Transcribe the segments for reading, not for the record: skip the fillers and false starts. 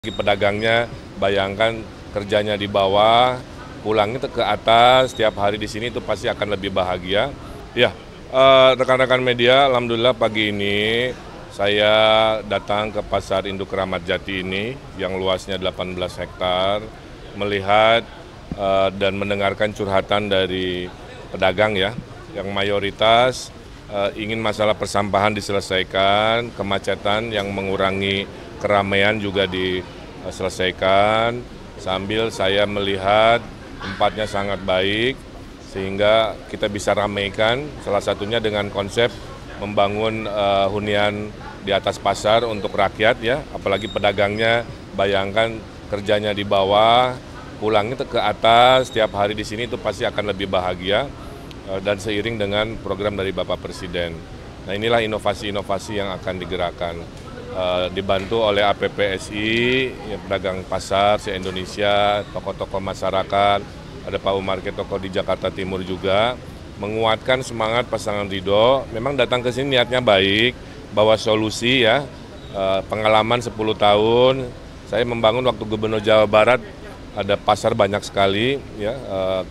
Pedagangnya, bayangkan kerjanya di bawah, pulangnya ke atas, setiap hari di sini itu pasti akan lebih bahagia. Ya, rekan-rekan media, alhamdulillah pagi ini saya datang ke Pasar Induk Kramat Jati ini yang luasnya 18 hektar, melihat dan mendengarkan curhatan dari pedagang ya, yang mayoritas ingin masalah persampahan diselesaikan, kemacetan yang mengurangi keramaian juga diselesaikan, sambil saya melihat tempatnya sangat baik sehingga kita bisa ramaikan, salah satunya dengan konsep membangun hunian di atas pasar untuk rakyat ya, apalagi pedagangnya, bayangkan kerjanya di bawah, pulangnya ke atas, setiap hari di sini itu pasti akan lebih bahagia dan seiring dengan program dari Bapak Presiden. Nah, inilah inovasi-inovasi yang akan digerakkan. Dibantu oleh APPSI, ya, pedagang pasar se-Indonesia, tokoh-tokoh masyarakat, ada Pak Umar tokoh di Jakarta Timur juga, menguatkan semangat pasangan Ridho. Memang datang ke sini niatnya baik, bawa solusi ya, pengalaman 10 tahun, saya membangun waktu Gubernur Jawa Barat, ada pasar banyak sekali, ya,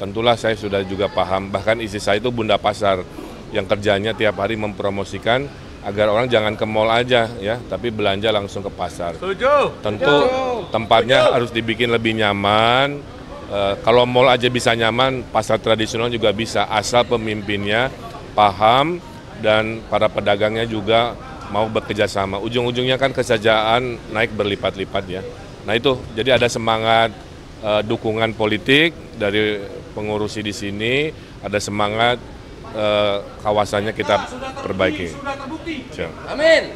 tentulah saya sudah juga paham, bahkan istri saya itu bunda pasar, yang kerjanya tiap hari mempromosikan, agar orang jangan ke mall aja ya, tapi belanja langsung ke pasar. Setuju. Tentu tempatnya harus dibikin lebih nyaman. Kalau mall aja bisa nyaman, pasar tradisional juga bisa, asal pemimpinnya paham dan para pedagangnya juga mau bekerja sama. Ujung-ujungnya kan kesejahteraan naik berlipat-lipat ya. Nah itu, jadi ada semangat dukungan politik dari pengurusi di sini, ada semangat kawasannya kita perbaiki. Amin.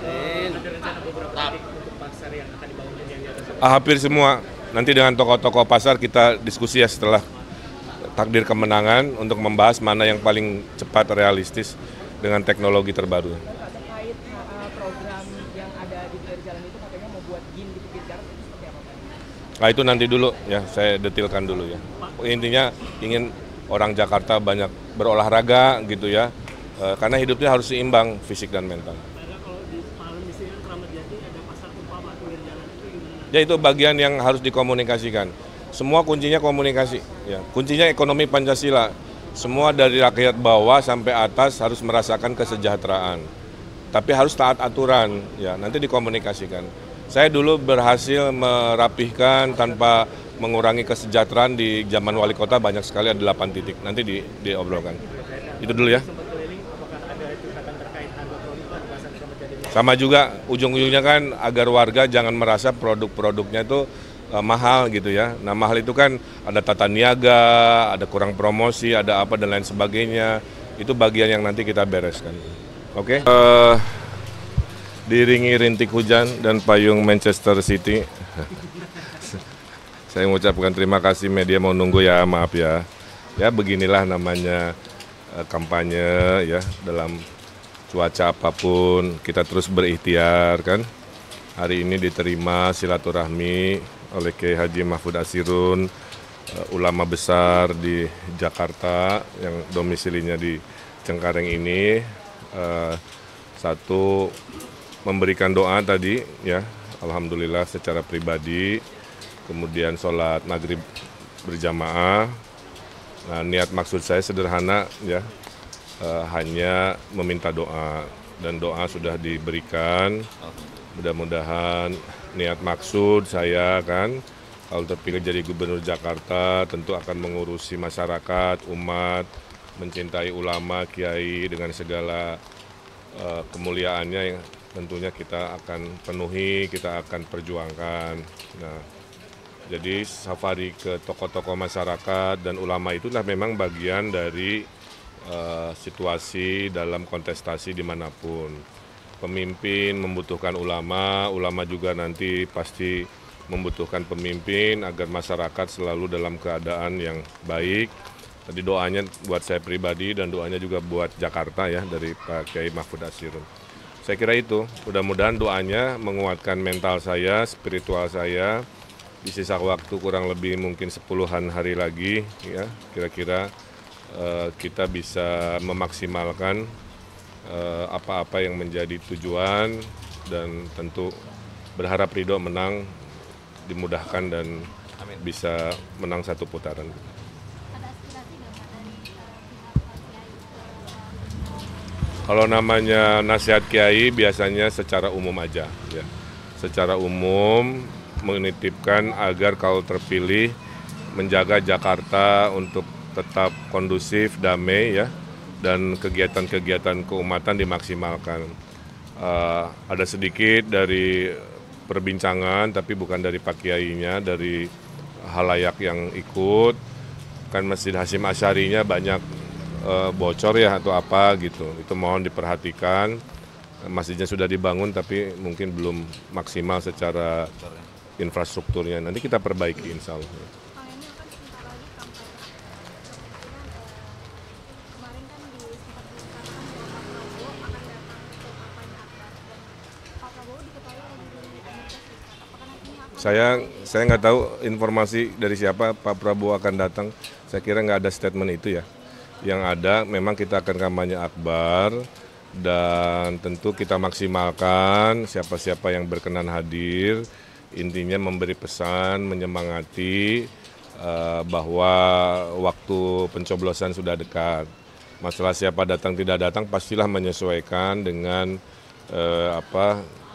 Hampir semua. Nanti dengan tokoh-tokoh pasar kita diskusi ya setelah takdir kemenangan untuk membahas mana yang paling cepat realistis dengan teknologi terbaru. Terkait program yang ada di pinggir jalan itu katanya mau buat gym di pinggir jalan, itu seperti apa Pak? Nah itu nanti dulu ya, saya detilkan dulu ya. Intinya ingin orang Jakarta banyak berolahraga gitu ya, karena hidupnya harus seimbang fisik dan mental. Kalau di malam di sini Kramat Jati ada pasar tumpah Pak, pinggir jalan itu gimana? Ya itu bagian yang harus dikomunikasikan. Semua kuncinya komunikasi. Ya. Kuncinya ekonomi Pancasila. Semua dari rakyat bawah sampai atas harus merasakan kesejahteraan. Tapi harus taat aturan. Ya, nanti dikomunikasikan. Saya dulu berhasil merapihkan tanpa mengurangi kesejahteraan di zaman wali kota banyak sekali, ada 8 titik. Nanti diobrolkan. Itu dulu ya. Sama juga ujung-ujungnya kan agar warga jangan merasa produk-produknya itu mahal gitu ya. Nah mahal itu kan ada tata niaga, ada kurang promosi, ada apa dan lain sebagainya. Itu bagian yang nanti kita bereskan. Oke? Diiringi rintik hujan dan payung Manchester City. Saya mengucapkan terima kasih, media mau nunggu ya, maaf ya. Ya beginilah namanya kampanye ya, dalam cuaca apapun kita terus berikhtiar kan. Hari ini diterima silaturahmi oleh Kiai Haji Mahfud Ashirun, ulama besar di Jakarta yang domisilinya di Cengkareng ini. Satu, memberikan doa tadi ya, alhamdulillah secara pribadi, kemudian sholat maghrib berjamaah. Nah, niat maksud saya sederhana ya, hanya meminta doa, dan doa sudah diberikan. Mudah-mudahan niat maksud saya kan, kalau terpilih jadi gubernur Jakarta tentu akan mengurusi masyarakat, umat, mencintai ulama, kiai dengan segala kemuliaannya yang tentunya kita akan penuhi, kita akan perjuangkan. Nah, jadi safari ke tokoh-tokoh masyarakat dan ulama itulah memang bagian dari situasi dalam kontestasi dimanapun. Pemimpin membutuhkan ulama, ulama juga nanti pasti membutuhkan pemimpin agar masyarakat selalu dalam keadaan yang baik. Tadi doanya buat saya pribadi dan doanya juga buat Jakarta ya, dari Pak Kiai Mahfud Ashirun. Saya kira itu, mudah-mudahan doanya menguatkan mental saya, spiritual saya. Di sisa waktu kurang lebih mungkin 10-an hari lagi ya, kira-kira kita bisa memaksimalkan apa-apa yang menjadi tujuan, dan tentu berharap Ridho menang dimudahkan dan bisa menang satu putaran. Ada aspirasi nggak Pak dari pihak Pak Kiai? Kalau namanya nasihat kiai biasanya secara umum aja, ya. Secara umum menitipkan agar kalau terpilih menjaga Jakarta untuk tetap kondusif, damai, ya, dan kegiatan-kegiatan keumatan dimaksimalkan. Ada sedikit dari perbincangan, tapi bukan dari Pak Kiainya, dari halayak yang ikut. Kan Masjid Hasyim Asy'arinya banyak bocor ya atau apa gitu. Itu mohon diperhatikan. Masjidnya sudah dibangun tapi mungkin belum maksimal secara infrastrukturnya. Nanti kita perbaiki insya Allah. Kang Emil kan sebentar lagi kampanye akbar. Kemarin kan sempat diungkapkan bahwa Pak Prabowo akan datang ke kampanye akbar dan Pak Prabowo diketahui lagi di Amerika Serikat. Apakah nantinya akan Saya nggak tahu informasi dari siapa Pak Prabowo akan datang. Saya kira nggak ada statement itu ya. Yang ada memang kita akan kampanye akbar dan tentu kita maksimalkan siapa-siapa yang berkenan hadir. Intinya memberi pesan, menyemangati bahwa waktu pencoblosan sudah dekat. Masalah siapa datang tidak datang pastilah menyesuaikan dengan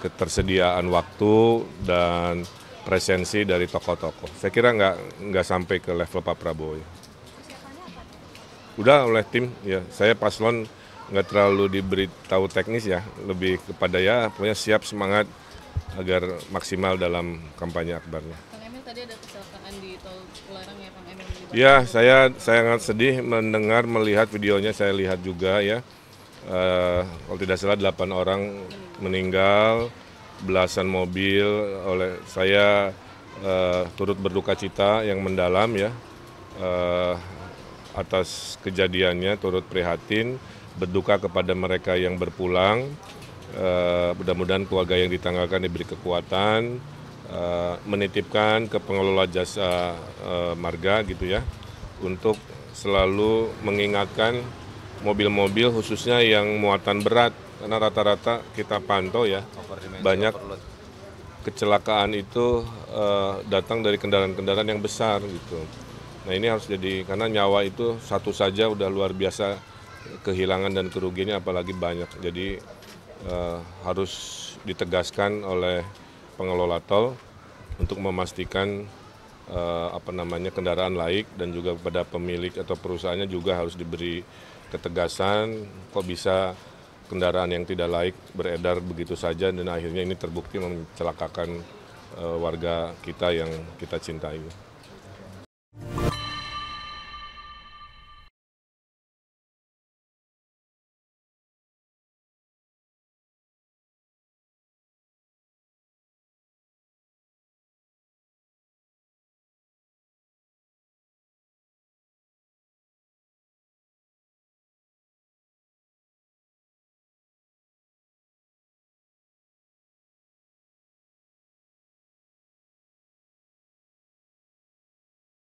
ketersediaan waktu dan presensi dari tokoh-tokoh. Saya kira nggak sampai ke level Pak Prabowo. Ya. persiapannya apa? Udah oleh tim, ya. Saya paslon nggak terlalu diberitahu teknis ya, lebih kepada ya pokoknya siap semangat agar maksimal dalam kampanye akbarnya. Kang Emil tadi ada kecelakaan di tol Cipularang ya Kang Emil? Ya, saya sangat sedih mendengar, melihat videonya, saya lihat juga ya. Kalau tidak salah 8 orang meninggal, belasan mobil. Oleh saya turut berduka cita yang mendalam ya atas kejadiannya, turut prihatin, berduka kepada mereka yang berpulang. Mudah-mudahan keluarga yang ditanggalkan diberi kekuatan, menitipkan ke pengelola jasa marga gitu ya, untuk selalu mengingatkan mobil-mobil khususnya yang muatan berat, karena rata-rata kita pantau ya, banyak kecelakaan itu datang dari kendaraan-kendaraan yang besar gitu. Nah ini harus jadi, karena nyawa itu satu saja udah luar biasa kehilangan dan kerugiannya apalagi banyak. Jadi harus ditegaskan oleh pengelola tol untuk memastikan kendaraan laik, dan juga kepada pemilik atau perusahaannya juga harus diberi ketegasan. Kok bisa kendaraan yang tidak laik beredar begitu saja dan akhirnya ini terbukti mencelakakan warga kita yang kita cintai.